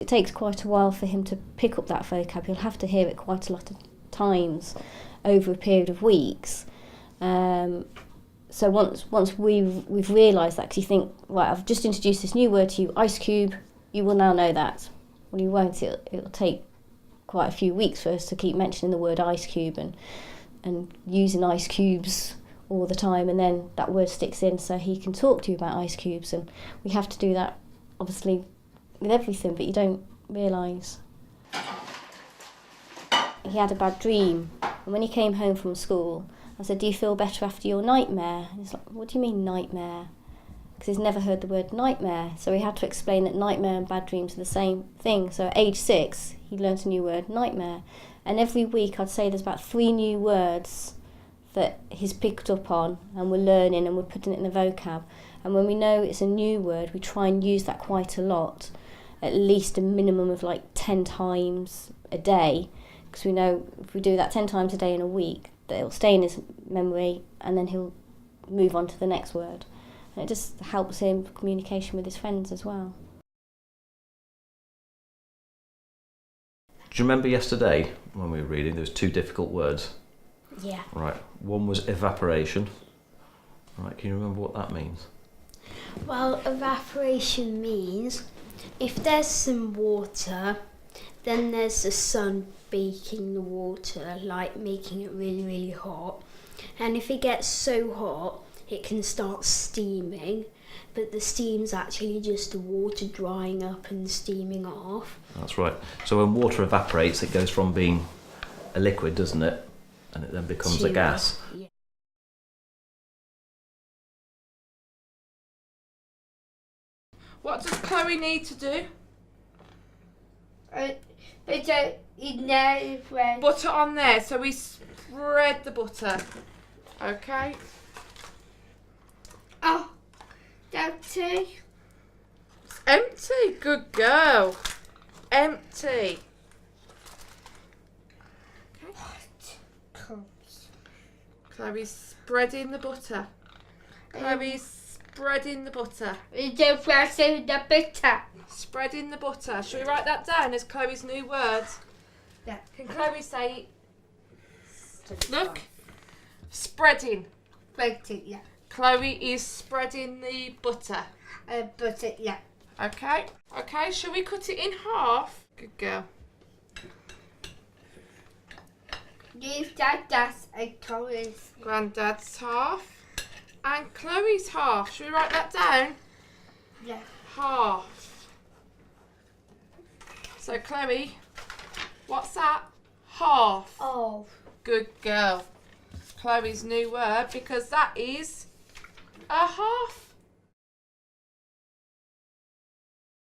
It takes quite a while for him to pick up that vocab. He'll have to hear it quite a lot of times over a period of weeks. So once we've realised that, because you think, right, I've just introduced this new word to you, ice cube, you will now know that. Well, you won't. It'll take quite a few weeks for us to keep mentioning the word ice cube and using ice cubes all the time, and then that word sticks in, so he can talk to you about ice cubes. And we have to do that, obviously, with everything, but you don't realise. He had a bad dream, and when he came home from school, I said, do you feel better after your nightmare? And he's like, what do you mean nightmare? Because he's never heard the word nightmare. So we had to explain that nightmare and bad dreams are the same thing. So at age 6, he learnt a new word, nightmare. And every week I'd say there's about 3 new words that he's picked up on and we're learning and we're putting it in the vocab. And when we know it's a new word, we try and use that quite a lot, at least a minimum of like 10 times a day, because we know if we do that 10 times a day in a week, that it'll stay in his memory and then he'll move on to the next word. And it just helps him for communication with his friends as well. Do you remember yesterday when we were reading, there was 2 difficult words? Yeah. Right, one was evaporation. Right, can you remember what that means? Well, evaporation means if there's some water, then there's the sun baking the water, like making it really, really hot. And if it gets so hot, it can start steaming, but the steam's actually just the water drying up and steaming off. That's right. So when water evaporates, it goes from being a liquid, doesn't it? And it then becomes a gas. Yeah. What does Chloe need to do? Butter on there, so we spread the butter. Okay. Oh, empty. It's empty. Good girl. Empty. Okay. Chloe's spreading the butter. Chloe's spreading the butter. Spreading the butter. Spreading the butter. Shall we write that down as Chloe's new words? Yeah. Can Chloe say it? Look. Spreading. Spreading, yeah. Chloe is spreading the butter. Butter, yeah. Okay. Okay, shall we cut it in half? Good girl. Leave that's a Chloe's. Granddad's half. And Chloe's half. Shall we write that down? Yeah. Half. So Chloe, what's that? Half. Oh. Good girl. Chloe's new word, because that is a half